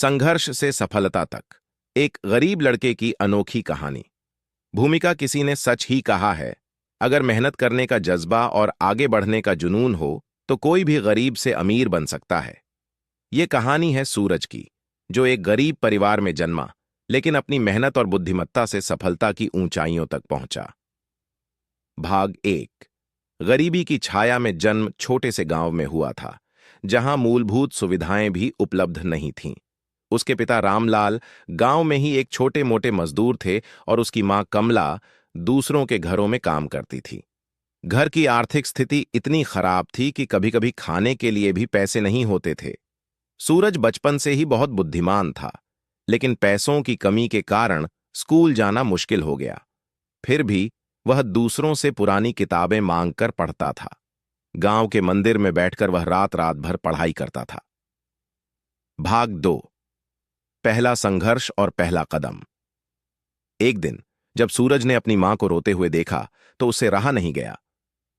संघर्ष से सफलता तक, एक गरीब लड़के की अनोखी कहानी। भूमिका किसी ने सच ही कहा है, अगर मेहनत करने का जज्बा और आगे बढ़ने का जुनून हो तो कोई भी गरीब से अमीर बन सकता है। ये कहानी है सूरज की, जो एक गरीब परिवार में जन्मा, लेकिन अपनी मेहनत और बुद्धिमत्ता से सफलता की ऊंचाइयों तक पहुंचा। भाग 1। गरीबी की छाया में जन्म छोटे से गांव में हुआ था, जहां मूलभूत सुविधाएं भी उपलब्ध नहीं थीं। उसके पिता रामलाल गांव में ही एक छोटे मोटे मजदूर थे और उसकी मां कमला दूसरों के घरों में काम करती थी। घर की आर्थिक स्थिति इतनी खराब थी कि कभी कभी खाने के लिए भी पैसे नहीं होते थे। सूरज बचपन से ही बहुत बुद्धिमान था, लेकिन पैसों की कमी के कारण स्कूल जाना मुश्किल हो गया। फिर भी वह दूसरों से पुरानी किताबें मांगकर पढ़ता था। गांव के मंदिर में बैठकर वह रात रात भर पढ़ाई करता था। भाग 2। पहला संघर्ष और पहला कदम। एक दिन जब सूरज ने अपनी मां को रोते हुए देखा तो उसे रहा नहीं गया।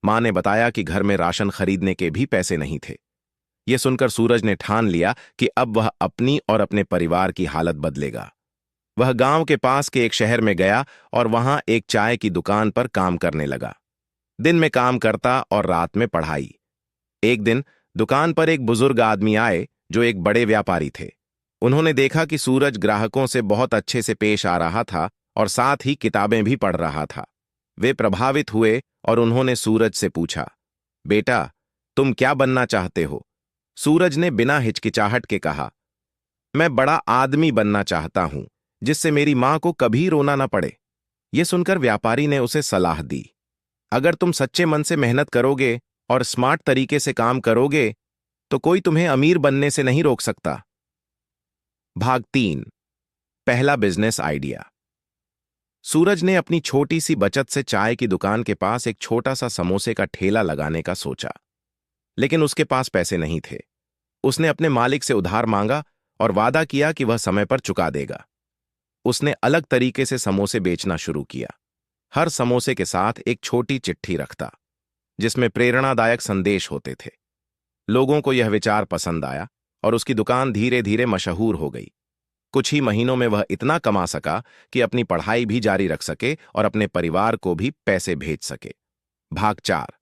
मां ने बताया कि घर में राशन खरीदने के भी पैसे नहीं थे। यह सुनकर सूरज ने ठान लिया कि अब वह अपनी और अपने परिवार की हालत बदलेगा। वह गांव के पास के एक शहर में गया और वहां एक चाय की दुकान पर काम करने लगा। दिन में काम करता और रात में पढ़ाई। एक दिन दुकान पर एक बुजुर्ग आदमी आए जो एक बड़े व्यापारी थे। उन्होंने देखा कि सूरज ग्राहकों से बहुत अच्छे से पेश आ रहा था और साथ ही किताबें भी पढ़ रहा था। वे प्रभावित हुए और उन्होंने सूरज से पूछा, बेटा, तुम क्या बनना चाहते हो? सूरज ने बिना हिचकिचाहट के कहा, मैं बड़ा आदमी बनना चाहता हूं, जिससे मेरी मां को कभी रोना ना पड़े। यह सुनकर व्यापारी ने उसे सलाह दी, अगर तुम सच्चे मन से मेहनत करोगे और स्मार्ट तरीके से काम करोगे तो कोई तुम्हें अमीर बनने से नहीं रोक सकता। भाग 3। पहला बिजनेस आइडिया। सूरज ने अपनी छोटी सी बचत से चाय की दुकान के पास एक छोटा सा समोसे का ठेला लगाने का सोचा, लेकिन उसके पास पैसे नहीं थे। उसने अपने मालिक से उधार मांगा और वादा किया कि वह समय पर चुका देगा। उसने अलग तरीके से समोसे बेचना शुरू किया। हर समोसे के साथ एक छोटी चिट्ठी रखता, जिसमें प्रेरणादायक संदेश होते थे। लोगों को यह विचार पसंद आया और उसकी दुकान धीरे धीरे मशहूर हो गई। कुछ ही महीनों में वह इतना कमा सका कि अपनी पढ़ाई भी जारी रख सके और अपने परिवार को भी पैसे भेज सके। भाग 4।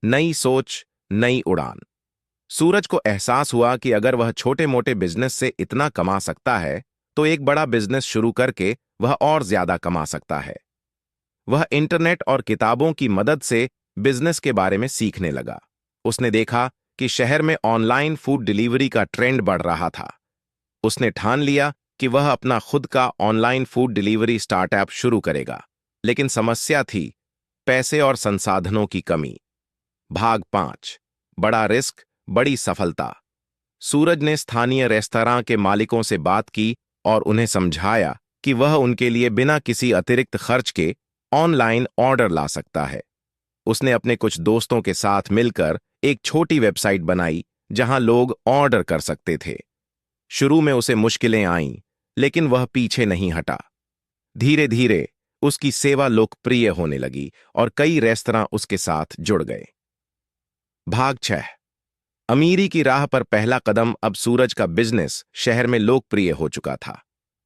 नई सोच, नई उड़ान। सूरज को एहसास हुआ कि अगर वह छोटे मोटे बिजनेस से इतना कमा सकता है तो एक बड़ा बिजनेस शुरू करके वह और ज्यादा कमा सकता है। वह इंटरनेट और किताबों की मदद से बिजनेस के बारे में सीखने लगा। उसने देखा कि शहर में ऑनलाइन फूड डिलीवरी का ट्रेंड बढ़ रहा था। उसने ठान लिया कि वह अपना खुद का ऑनलाइन फूड डिलीवरी स्टार्टअप शुरू करेगा, लेकिन समस्या थी पैसे और संसाधनों की कमी। भाग 5। बड़ा रिस्क, बड़ी सफलता। सूरज ने स्थानीय रेस्तरां के मालिकों से बात की और उन्हें समझाया कि वह उनके लिए बिना किसी अतिरिक्त खर्च के ऑनलाइन ऑर्डर ला सकता है। उसने अपने कुछ दोस्तों के साथ मिलकर एक छोटी वेबसाइट बनाई जहां लोग ऑर्डर कर सकते थे। शुरू में उसे मुश्किलें आईं, लेकिन वह पीछे नहीं हटा। धीरे धीरे उसकी सेवा लोकप्रिय होने लगी और कई रेस्तरां उसके साथ जुड़ गए। भाग 6। अमीरी की राह पर पहला कदम। अब सूरज का बिजनेस शहर में लोकप्रिय हो चुका था।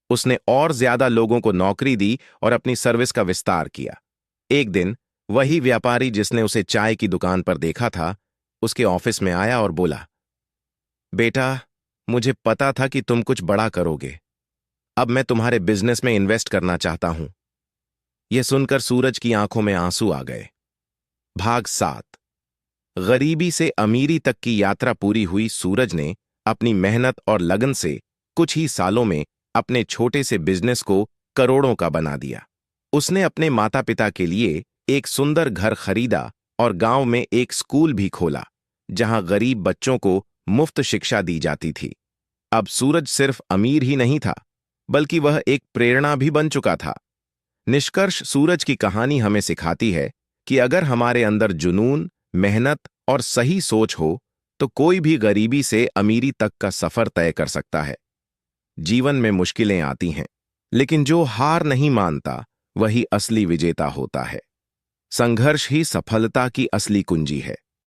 उसने और ज्यादा लोगों को नौकरी दी और अपनी सर्विस का विस्तार किया। एक दिन वही व्यापारी जिसने उसे चाय की दुकान पर देखा था, उसके ऑफिस में आया और बोला, बेटा, मुझे पता था कि तुम कुछ बड़ा करोगे। अब मैं तुम्हारे बिजनेस में इन्वेस्ट करना चाहता हूं। यह सुनकर सूरज की आंखों में आंसू आ गए। भाग 7। गरीबी से अमीरी तक की यात्रा पूरी हुई। सूरज ने अपनी मेहनत और लगन से कुछ ही सालों में अपने छोटे से बिजनेस को करोड़ों का बना दिया। उसने अपने माता पिता के लिए एक सुंदर घर खरीदा और गांव में एक स्कूल भी खोला, जहां गरीब बच्चों को मुफ्त शिक्षा दी जाती थी। अब सूरज सिर्फ अमीर ही नहीं था, बल्कि वह एक प्रेरणा भी बन चुका था। निष्कर्ष, सूरज की कहानी हमें सिखाती है कि अगर हमारे अंदर जुनून, मेहनत और सही सोच हो तो कोई भी गरीबी से अमीरी तक का सफर तय कर सकता है। जीवन में मुश्किलें आती हैं, लेकिन जो हार नहीं मानता वही असली विजेता होता है। संघर्ष ही सफलता की असली कुंजी है।